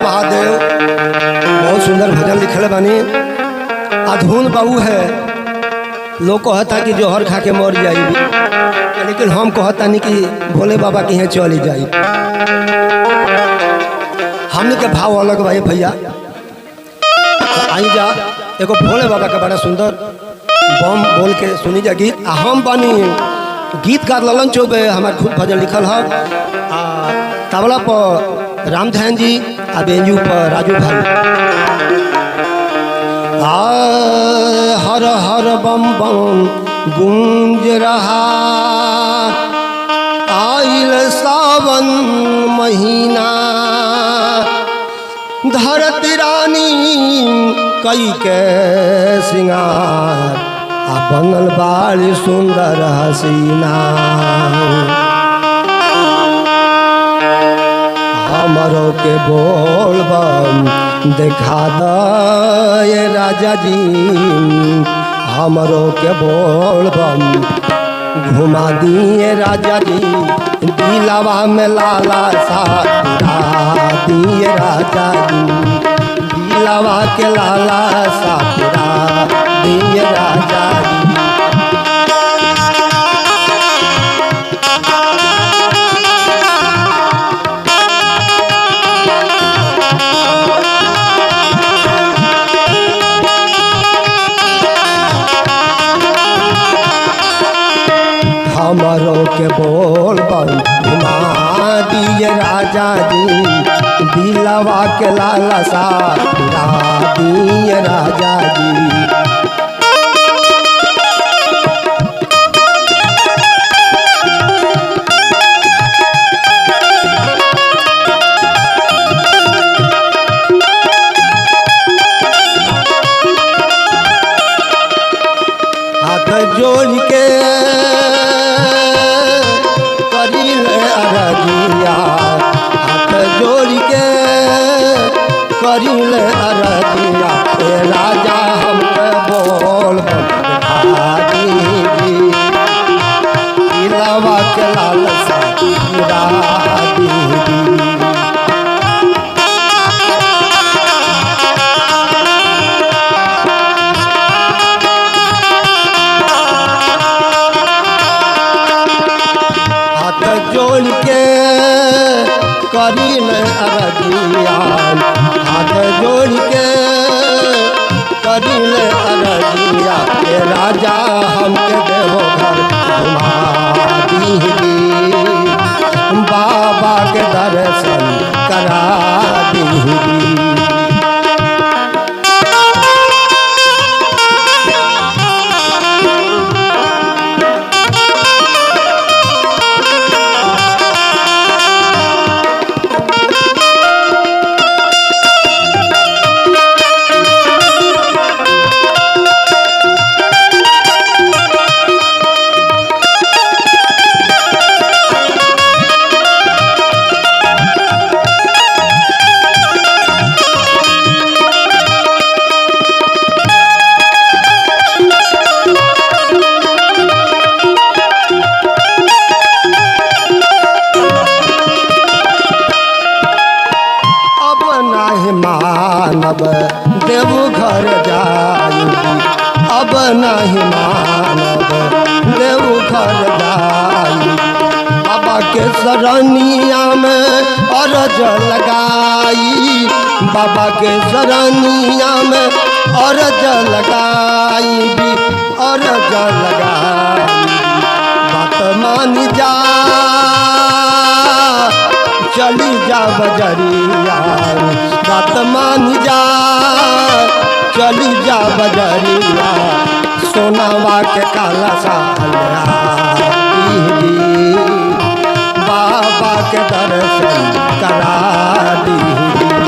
महादेव बहुत सुंदर भजन लिखल बानी। अधून बाबू है, लोग कहता कि जोहर खा के मर जाई, लेकिन हम कहता नहीं कि भोले बाबा के यहाँ चली जाई। हमने के भाव अलग भाई भैया। तो आई जा एगो भोले बाबा का बड़ा सुंदर बम बोल के सुनी जा गीत। हम बानी गीतकार ललन चौबे, हमारे खुद भजन लिखल है। तबला पर रामधन जी आ बेंजू पर राजू भाई। हर हर बम बम गूंज रहा, आइल सावन महीना, धरती रानी कई के सिंगार, आ बनल बाड़ी सुंदर हसीना। हमरो के बोल बम देखा दे राजा जी, हमरो के बोल बम घुमा दिए राजा जी, दिलावा में लाला सा दिए राजा जी, दिलावा के लाला सा दिए राजा जी। हमरो के बोल बम घुमा दिए राजा जी, दिलवा के लाला सा दिए राजा जी। हाथ जोड़ के अरजिया, हाथ जोड़ के करिल अरजिया, राजा हमके बोल बता दीजी, दिलवा के लालसा गिरा दीजी। जोड़ के करिल अरजिया, हाथ जोड़ के करिल अरजिया, राजा हमके देवो घर घुमा दीजी, बाबा के दर्शन करा दीजी। मानव देव घर जाई, अब नहीं मानव देव घर जाई, बाबा के शरणिया में अरज लगाई, बाबा के शरणिया में अरज लगाई, अरज लगाई। बात मान जा चली जा बजरिया, बात मान जा चली जा बजरिया, सोनावा के काला सा बाबा के दर्शन करा दीजी।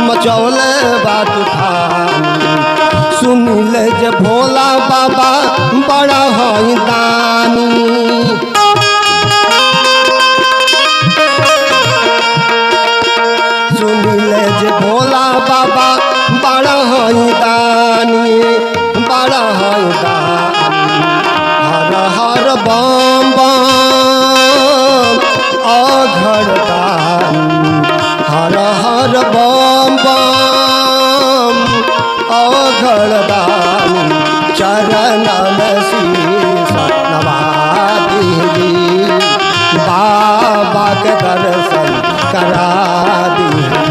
मचौले बात खानी सुन ले जे भोला बाबा बड़ा हई दानी सुन ले जे भोला बाबा बड़ा हई दानी बड़ा हई दानी हर हर बम बम अघड़ दानी हर हर बम बम अघड़ दानी चरण में शीश नवा दीजी बाबा के दर्शन करा दीजी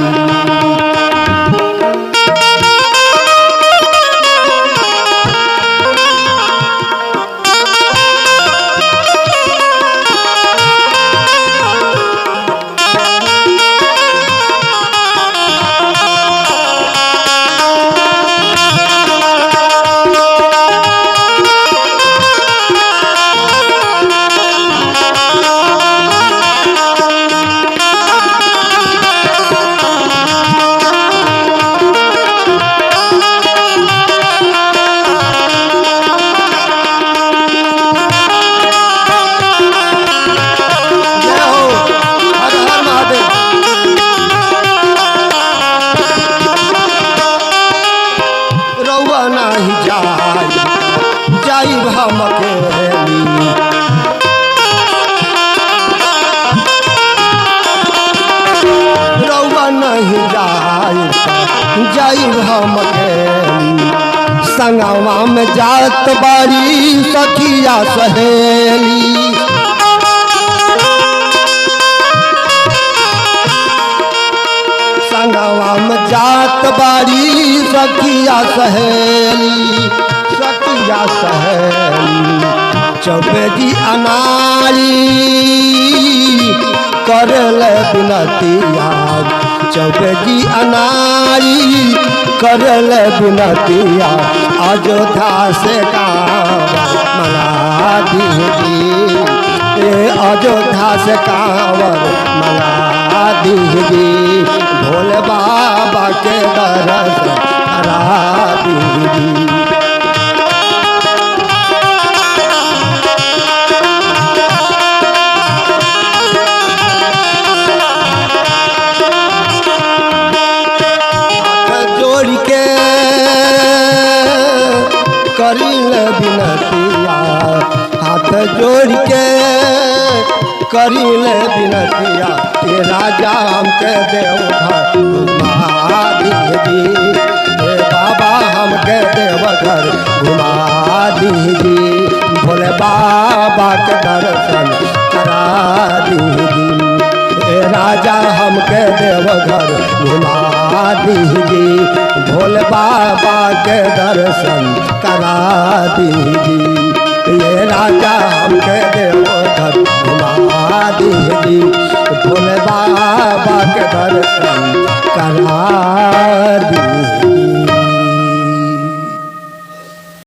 संगवा में जात बारी सखिया सहेली संगवा में जात बारी सखिया सहेली सखिया सहेली चौबेजी अनारी करल बिनतिया चौबेजी अनारी करल बिनतिया अयोध्या से कांवर मंगा दीजिए अयोध्या से कांवर मंगा दीजिए भोले बाबा के दर्शन करा दीजिए करिल बिनतिया हाथ जोड़ के करिल बिनतिया ये राजा हमके देवघर घुमा दीजिए बाबा हमके देवघर घुमा दीजिए भोले बाबा के दर्शन करा दीजिए राजा हमके देवघर घुमा दीजिए भोले बाबा के दर्शन करा दीजिए ये राजा हमके देवघर घुमा दीजिए भोले बाबा के दर्शन